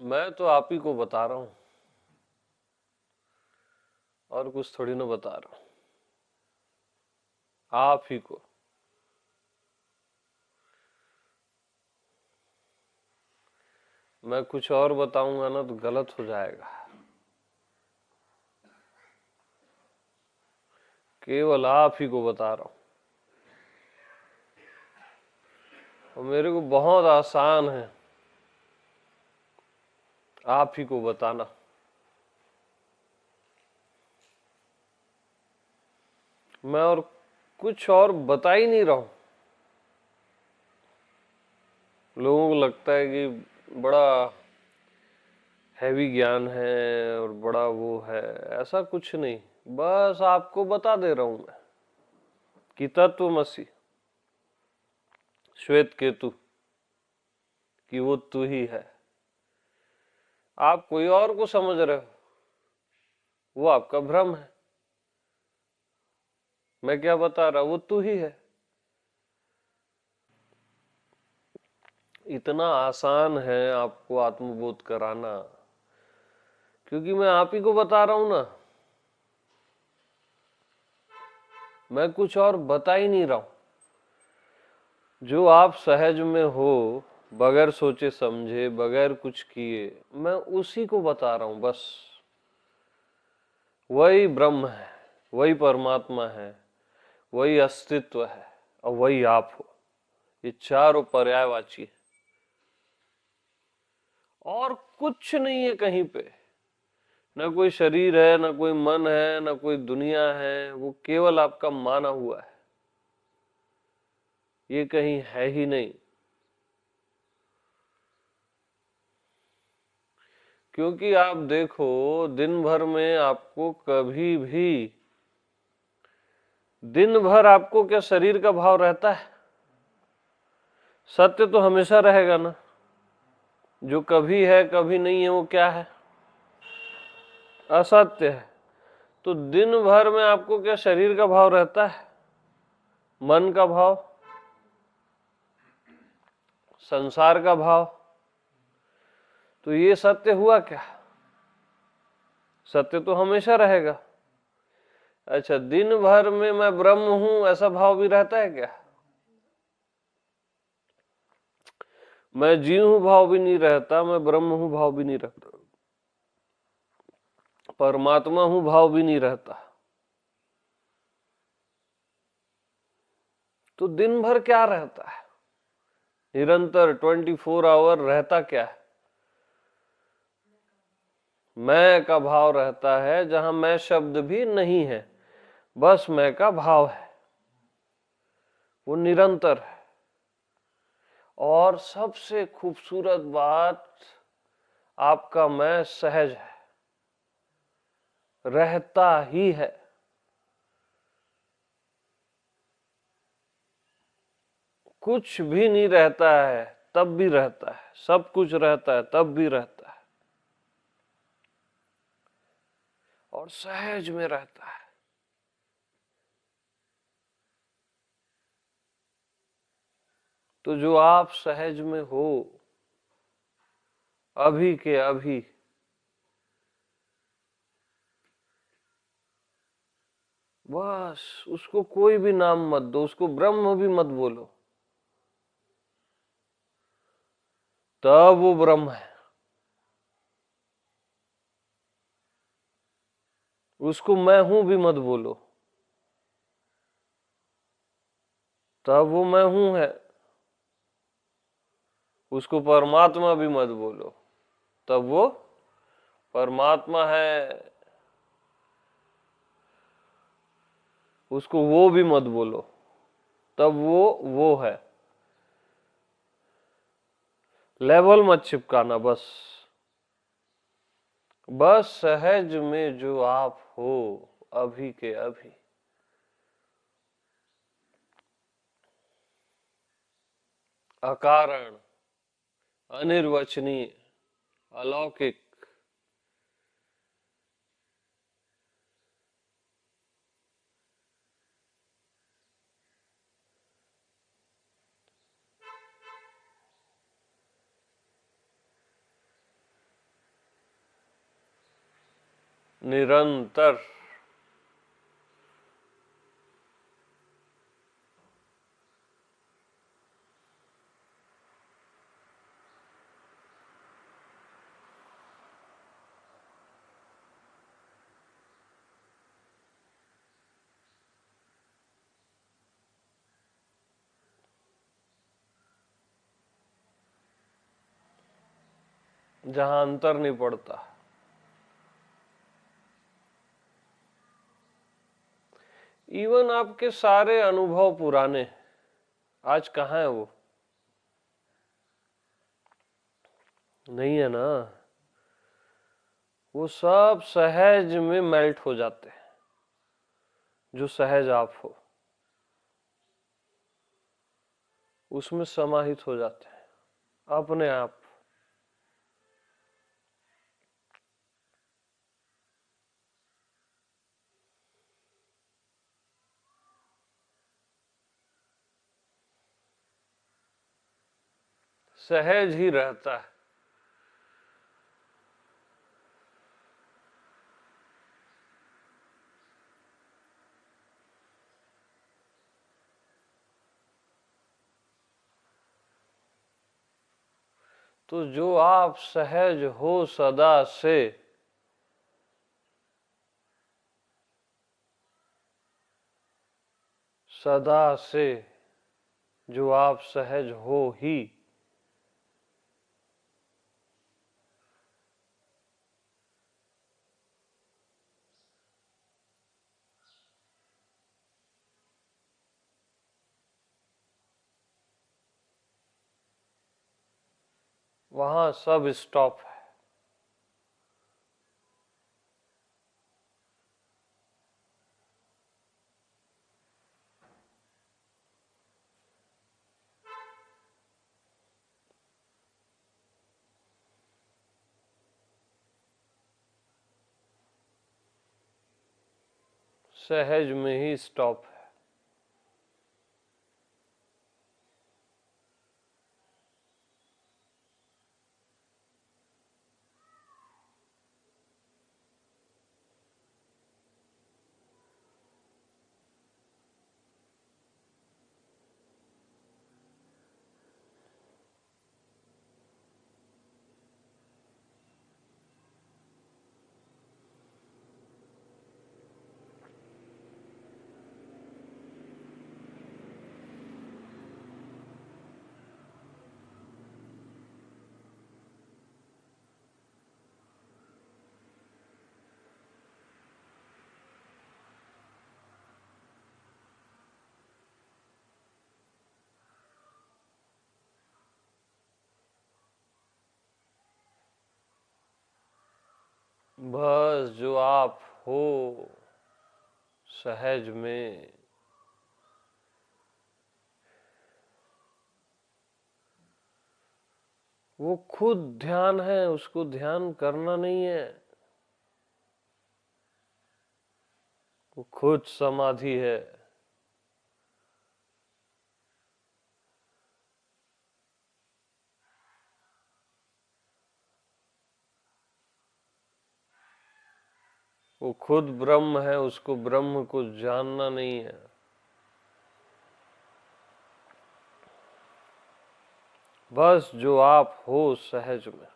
मैं तो आप ही को बता रहा हूँ, और कुछ थोड़ी ना बता रहा हूँ। आप ही को। मैं कुछ और बताऊंगा ना तो गलत हो जाएगा। केवल आप ही को बता रहा हूँ, और मेरे को बहुत आसान है आप ही को बताना। मैं और कुछ और बता ही नहीं रहा हूं। लोगों को लगता है कि बड़ा हैवी ज्ञान है और बड़ा वो है, ऐसा कुछ नहीं। बस आपको बता दे रहा हूं मैं कि तत्वमसि, श्वेत केतु, कि वो तू ही है। आप कोई और को समझ रहे हो, वो आपका भ्रम है। मैं क्या बता रहा, वो तू ही है। इतना आसान है आपको आत्मबोध कराना, क्योंकि मैं आप ही को बता रहा हूं ना। मैं कुछ और बता ही नहीं रहा हूं। जो आप सहज में हो, बगैर सोचे समझे, बगैर कुछ किए, मैं उसी को बता रहा हूं बस। वही ब्रह्म है, वही परमात्मा है, वही अस्तित्व है, और वही आप हो। ये चारों पर्यायवाची है, और कुछ नहीं है कहीं पे। न कोई शरीर है, न कोई मन है, न कोई दुनिया है। वो केवल आपका माना हुआ है, ये कहीं है ही नहीं। क्योंकि आप देखो, दिन भर में आपको कभी भी, दिन भर आपको क्या शरीर का भाव रहता है? सत्य तो हमेशा रहेगा ना। जो कभी है कभी नहीं है, वो क्या है? असत्य है। तो दिन भर में आपको क्या शरीर का भाव रहता है? मन का भाव, संसार का भाव। तो ये सत्य हुआ क्या? सत्य तो हमेशा रहेगा। अच्छा, दिन भर में मैं ब्रह्म हूं, ऐसा भाव भी रहता है क्या? मैं जीव हूं भाव भी नहीं रहता, मैं ब्रह्म हूं भाव भी नहीं रहता, परमात्मा हूं भाव भी नहीं रहता। तो दिन भर क्या रहता है? निरंतर 24 आवर रहता क्या है? मैं का भाव रहता है, जहां मैं शब्द भी नहीं है, बस मैं का भाव है। वो निरंतर है। और सबसे खूबसूरत बात, आपका मैं सहज है, रहता ही है। कुछ भी नहीं रहता है तब भी रहता है, सब कुछ रहता है तब भी रहता है, और सहज में रहता है। तो जो आप सहज में हो, अभी के अभी, बस उसको कोई भी नाम मत दो, उसको ब्रह्म भी मत बोलो, तब वो ब्रह्म है। उसको मैं हूं भी मत बोलो, तब वो मैं हूं है। उसको परमात्मा भी मत बोलो, तब वो परमात्मा है। उसको वो भी मत बोलो, तब वो है। लेवल मत चिपकाना, बस। बस सहज में जो आप हो, अभी के अभी, अकारण, अनिर्वचनीय, अलौकिक। निरंतर। जहां अंतर नहीं पड़ता। इवन आपके सारे अनुभव पुराने, आज कहाँ है वो? नहीं है ना। वो सब सहज में मेल्ट हो जाते हैं, जो सहज आप हो उसमें समाहित हो जाते हैं अपने आप। सहज ही रहता है। तो जो आप सहज हो सदा से, सदा से जो आप सहज हो ही, वहां सब स्टॉप है। सहज में ही स्टॉप है। बस जो आप हो सहज में, वो खुद ध्यान है, उसको ध्यान करना नहीं है। वो खुद समाधि है। वो खुद ब्रह्म है, उसको ब्रह्म को जानना नहीं है। बस जो आप हो सहज में।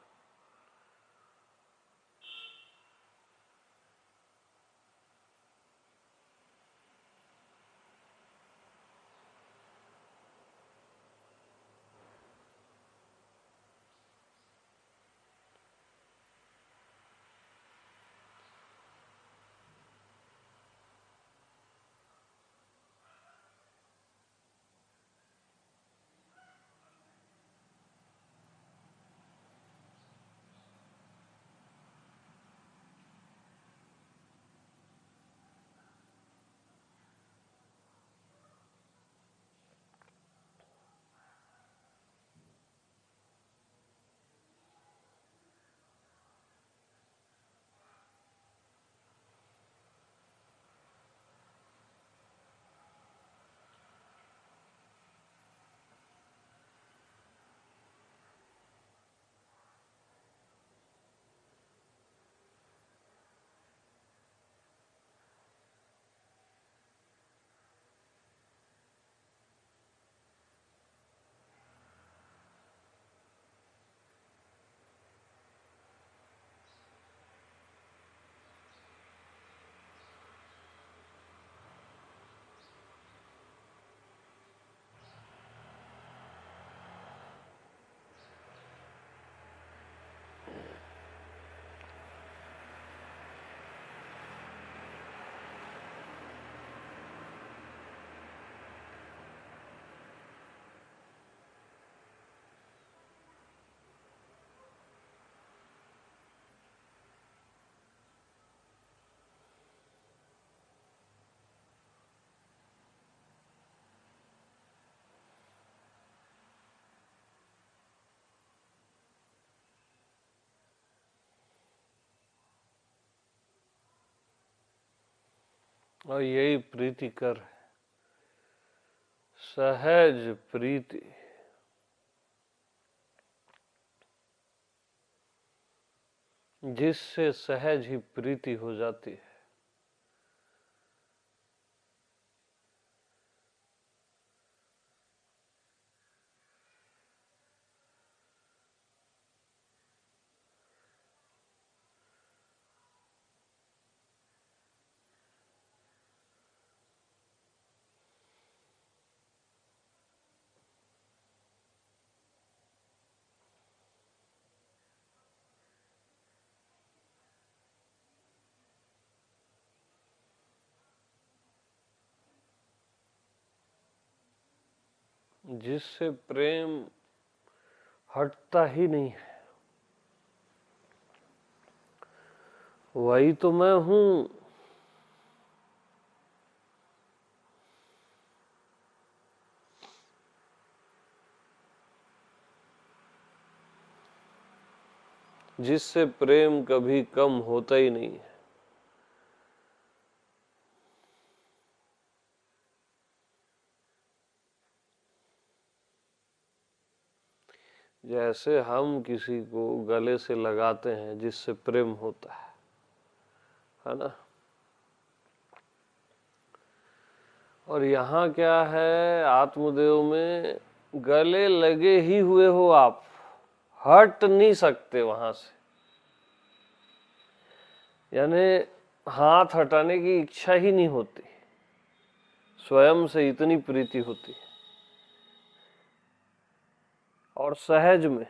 और यही प्रीति कर है, सहज प्रीति। जिससे सहज ही प्रीति हो जाती है। जिससे प्रेम हटता ही नहीं है, वही तो मैं हूं। जिससे प्रेम कभी कम होता ही नहीं है। जैसे हम किसी को गले से लगाते हैं जिससे प्रेम होता है ना। और यहाँ क्या है, आत्मदेव में गले लगे ही हुए हो आप, हट नहीं सकते वहां से। यानी हाथ हटाने की इच्छा ही नहीं होती, स्वयं से इतनी प्रीति होती है। और सहज में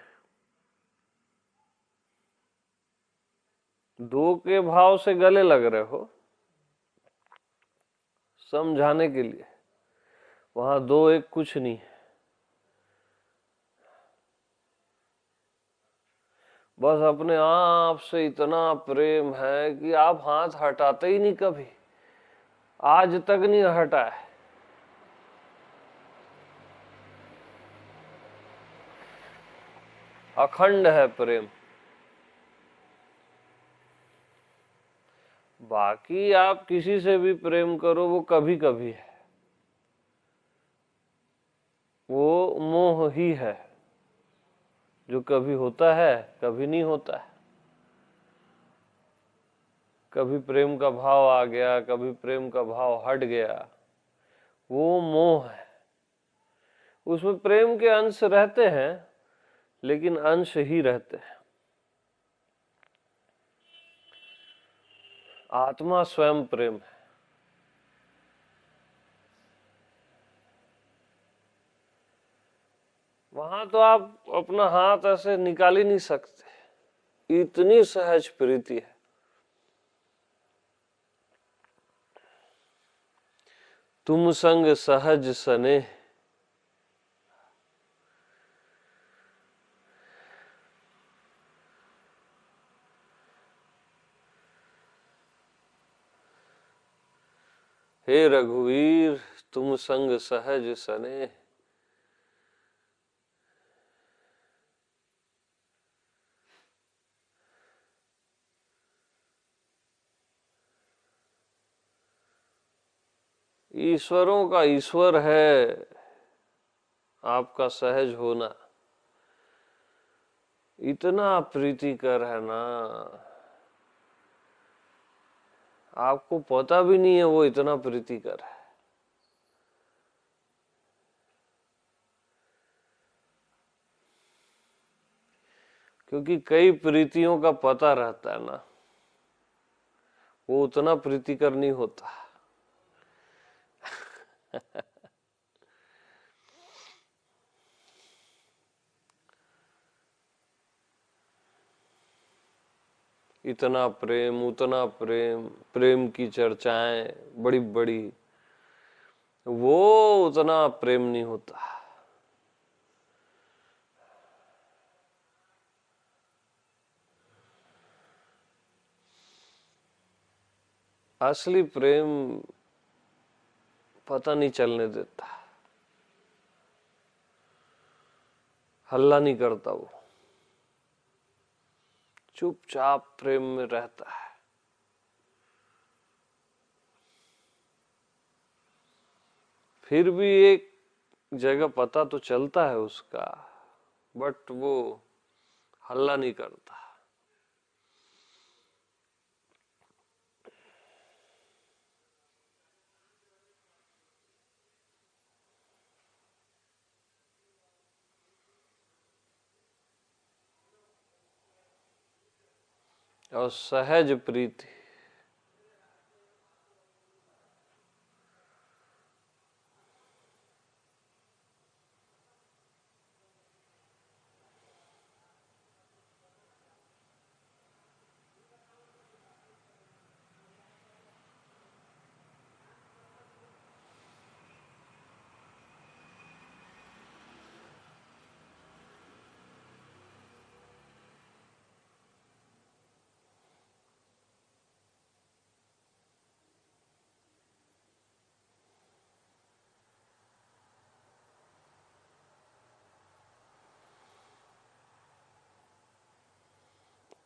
दो के भाव से गले लग रहे हो समझाने के लिए, वहां दो एक कुछ नहीं है। बस अपने आप से इतना प्रेम है कि आप हाथ हटाते ही नहीं, कभी आज तक नहीं हटा है। अखंड है प्रेम। बाकी आप किसी से भी प्रेम करो वो कभी कभी है, वो मोह ही है जो कभी होता है कभी नहीं होता है। कभी प्रेम का भाव आ गया, कभी प्रेम का भाव हट गया, वो मोह है। उसमें प्रेम के अंश रहते हैं लेकिन अंश ही रहते हैं। आत्मा स्वयं प्रेम है। वहां तो आप अपना हाथ ऐसे निकाल ही नहीं सकते, इतनी सहज प्रीति है। तुम संग सहज सने, हे रघुवीर तुम संग सहज सने। ईश्वरों का ईश्वर है आपका सहज होना, इतना प्रीतिकर है ना, आपको पता भी नहीं है वो इतना प्रीतिकर है। क्योंकि कई प्रीतियों का पता रहता है ना, वो उतना प्रीतिकर नहीं होता। इतना प्रेम उतना प्रेम, प्रेम की चर्चाएं बड़ी बड़ी, वो उतना प्रेम नहीं होता। असली प्रेम पता नहीं चलने देता, हल्ला नहीं करता, वो चुपचाप प्रेम में रहता है। फिर भी एक जगह पता तो चलता है उसका, बट वो हल्ला नहीं करता। और सहज प्रीति,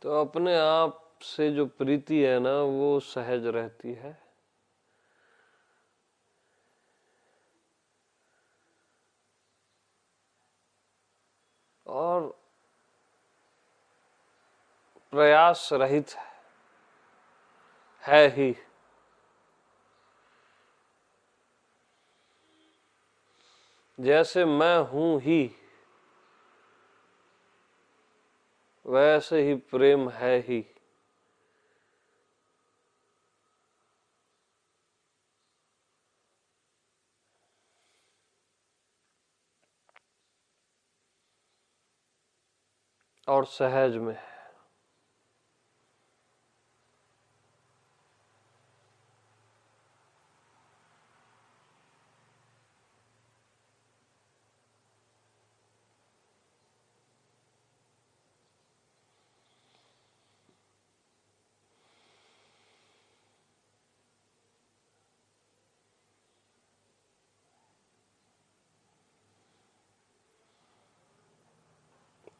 तो अपने आप से जो प्रीति है ना वो सहज रहती है। और प्रयास रहित है ही। जैसे मैं हूं ही वैसे ही प्रेम है ही। और सहज में।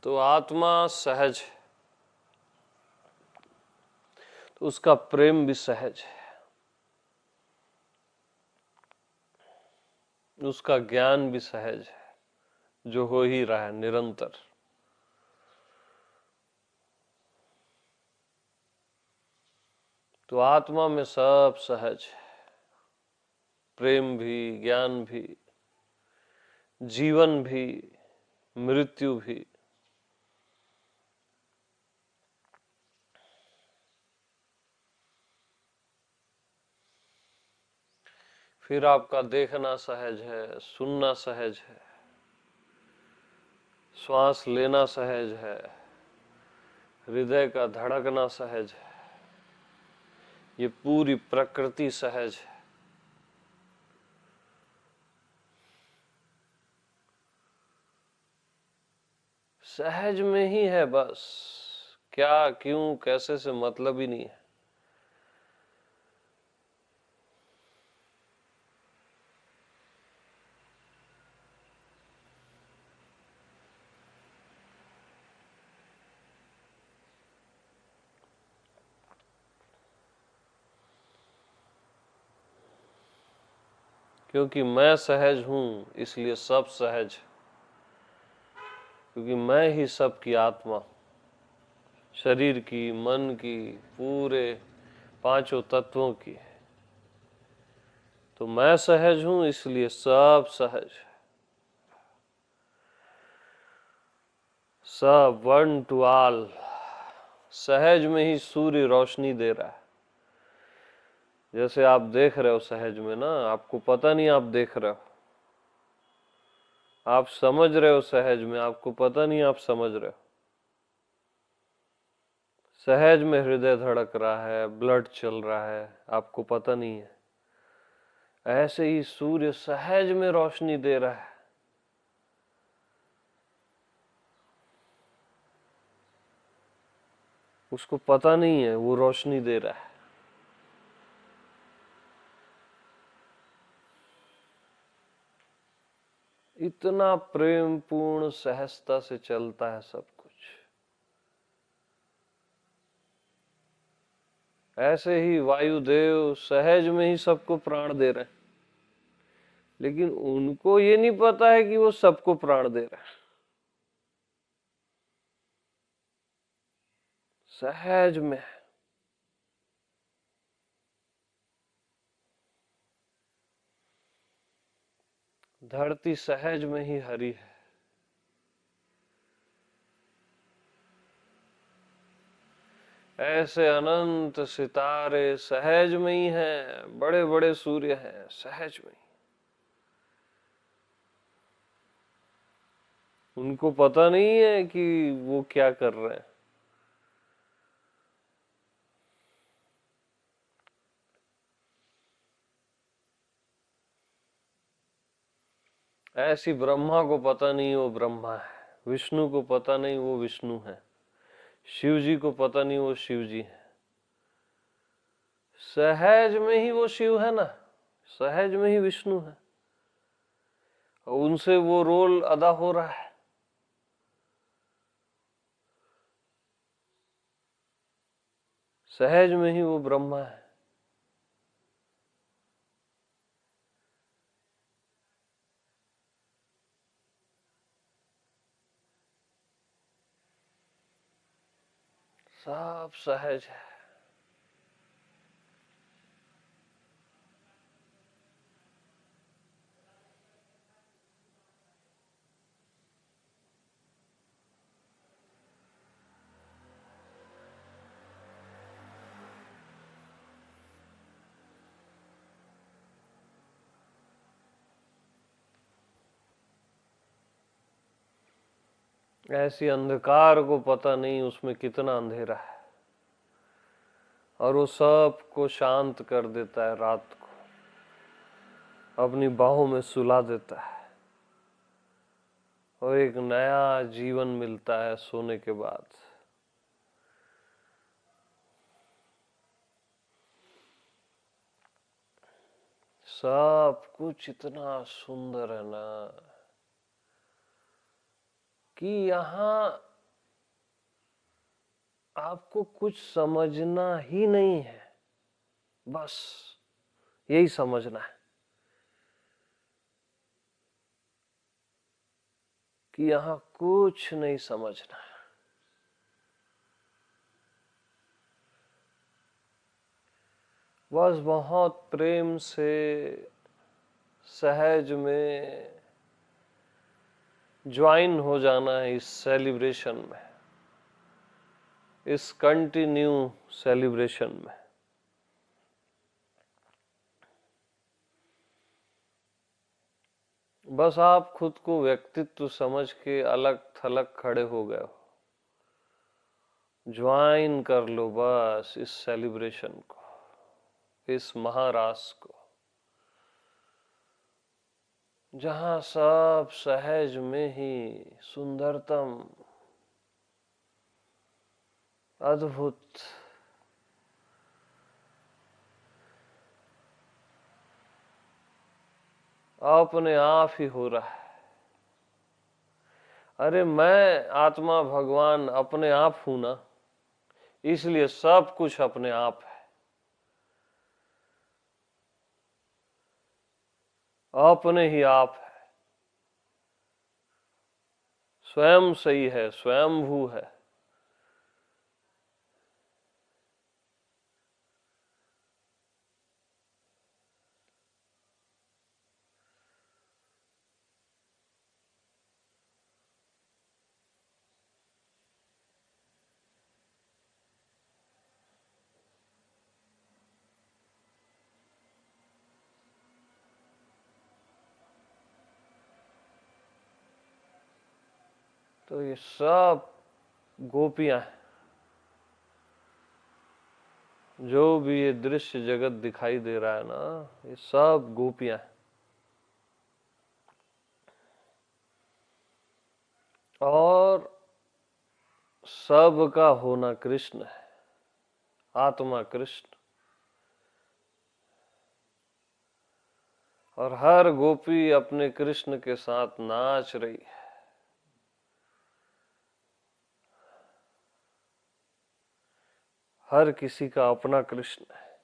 तो आत्मा सहज है, तो उसका प्रेम भी सहज है, उसका ज्ञान भी सहज है, जो हो ही रहा है निरंतर। तो आत्मा में सब सहज है, प्रेम भी, ज्ञान भी, जीवन भी, मृत्यु भी। फिर आपका देखना सहज है, सुनना सहज है, श्वास लेना सहज है, हृदय का धड़कना सहज है, ये पूरी प्रकृति सहज है। सहज में ही है बस, क्या क्यों कैसे से मतलब ही नहीं है। क्योंकि मैं सहज हूं इसलिए सब सहज है। क्योंकि मैं ही सबकी आत्मा, शरीर की, मन की, पूरे पांचों तत्वों की है। तो मैं सहज हूं इसलिए सब सहज है। सब वन टू ऑल। सहज में ही सूर्य रोशनी दे रहा है। जैसे आप देख रहे हो सहज में ना, आपको पता नहीं आप देख रहे हो। आप समझ रहे हो सहज में, आपको पता नहीं आप समझ रहे हो। सहज में हृदय धड़क रहा है, ब्लड चल रहा है, आपको पता नहीं है। ऐसे ही सूर्य सहज में रोशनी दे रहा है। उसको पता नहीं है वो रोशनी दे रहा है। इतना प्रेम पूर्ण सहजता से चलता है सब कुछ। ऐसे ही वायुदेव सहज में ही सबको प्राण दे रहे हैं। लेकिन उनको ये नहीं पता है कि वो सबको प्राण दे रहा है। सहज में है। धरती सहज में ही हरी है। ऐसे अनंत सितारे सहज में ही हैं, बड़े बड़े सूर्य हैं सहज में ही। उनको पता नहीं है कि वो क्या कर रहे हैं। ऐसी ब्रह्मा को पता नहीं वो ब्रह्मा है, विष्णु को पता नहीं वो विष्णु है, शिव जी को पता नहीं वो शिव जी है। सहज में ही वो शिव है ना, सहज में ही विष्णु है, और उनसे वो रोल अदा हो रहा है। सहज में ही वो ब्रह्मा है। सब सहज है। ऐसी अंधकार को पता नहीं उसमें कितना अंधेरा है, और वो सब को शांत कर देता है, रात को अपनी बाहों में सुला देता है, और एक नया जीवन मिलता है सोने के बाद। सब कुछ इतना सुंदर है ना कि यहाँ आपको कुछ समझना ही नहीं है, बस यही समझना है कि यहाँ कुछ नहीं समझना है। बस बहुत प्रेम से सहज में ज्वाइन हो जाना है इस सेलिब्रेशन में, इस कंटिन्यू सेलिब्रेशन में। बस आप खुद को व्यक्तित्व समझ के अलग थलग खड़े हो गए हो, ज्वाइन कर लो बस इस सेलिब्रेशन को, इस महारास को, जहां सब सहज में ही सुंदरतम, अद्भुत, अपने आप ही हो रहा है। अरे मैं आत्मा भगवान अपने आप हूं ना, इसलिए सब कुछ अपने आप है, अपने ही आप है, स्वयं सही है, स्वयंभू है। तो ये सब गोपियां हैं, जो भी ये दृश्य जगत दिखाई दे रहा है ना, ये सब गोपियां हैं। और सब का होना कृष्ण है, आत्मा कृष्ण। और हर गोपी अपने कृष्ण के साथ नाच रही है। हर किसी का अपना कृष्ण है,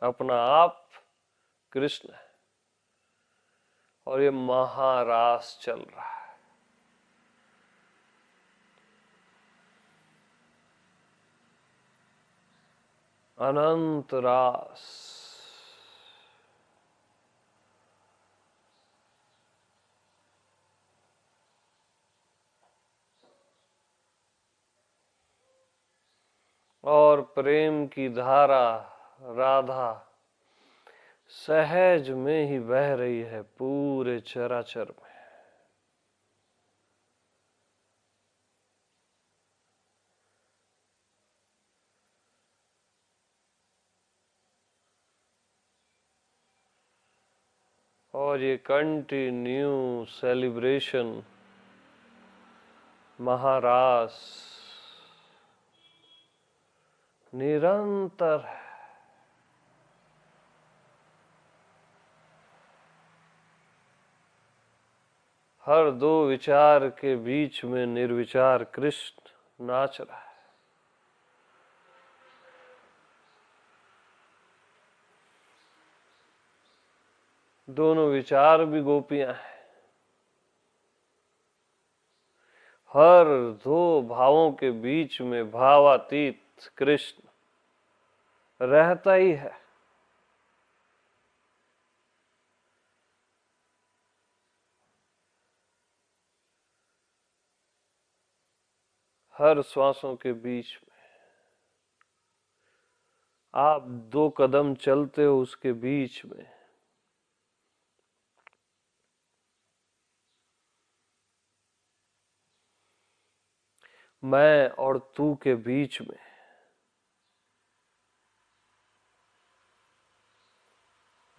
अपना आप कृष्ण है, और ये महारास चल रहा है। अनंत रास। और प्रेम की धारा राधा सहज में ही बह रही है पूरे चराचर में। और ये कंटिन्यू सेलिब्रेशन महारास निरंतर है। हर दो विचार के बीच में निर्विचार कृष्ण नाच रहा है। दोनों विचार भी गोपियां हैं। हर दो भावों के बीच में भावातीत कृष्ण रहता ही है। हर श्वासों के बीच में आप 2 कदम चलते हो, उसके बीच में मैं और तू के बीच में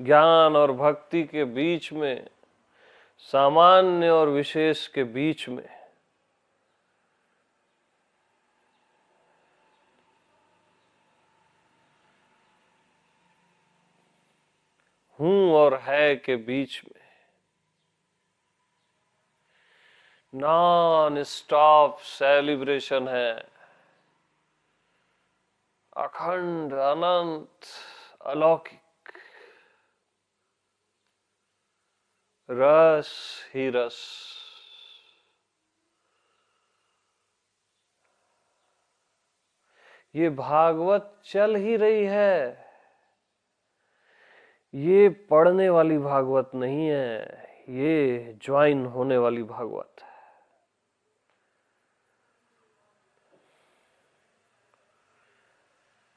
ज्ञान और भक्ति के बीच में, सामान्य और विशेष के बीच में हूं और है के बीच में नॉन स्टॉप सेलिब्रेशन है। अखंड अनंत अलौकिक रस ही रस। ये भागवत चल ही रही है। ये पढ़ने वाली भागवत नहीं है, ये ज्वाइन होने वाली भागवत है।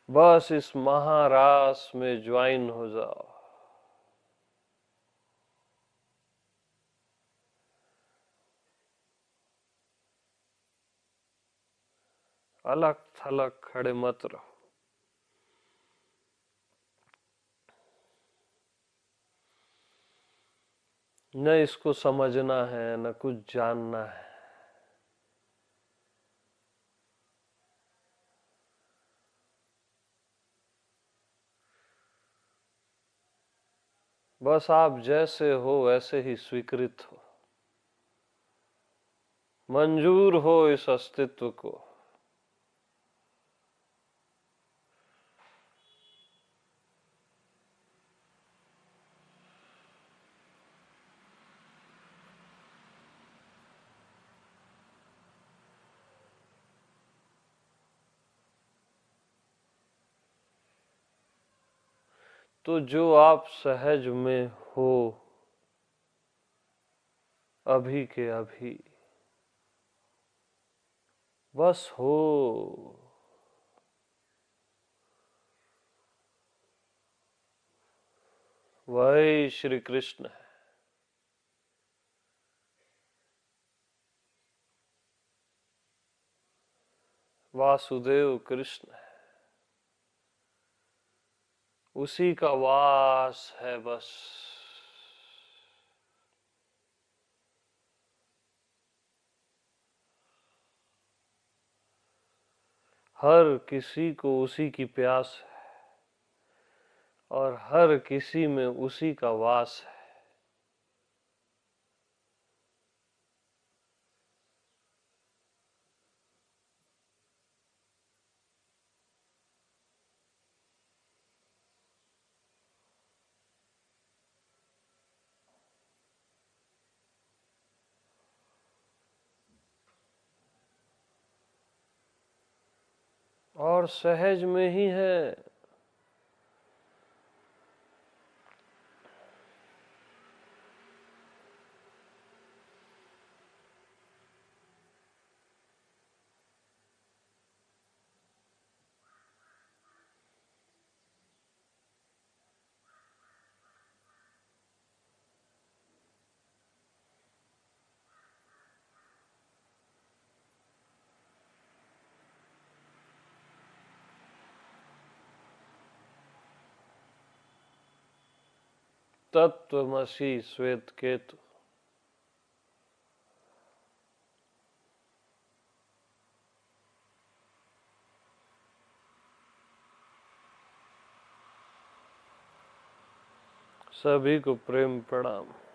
बस इस महारास में ज्वाइन हो जाओ। अलग थलग खड़े मत रहो। न इसको समझना है, न कुछ जानना है। बस आप जैसे हो वैसे ही स्वीकृत हो, मंजूर हो इस अस्तित्व को। तो जो आप सहज में हो अभी के अभी, बस हो। वही श्री कृष्ण है। वासुदेव कृष्ण है। उसी का वास है बस। हर किसी को उसी की प्यास है और हर किसी में उसी का वास है। और सहज में ही है। तत्वमसि श्वेत केतु। सभी को प्रेम प्रणाम।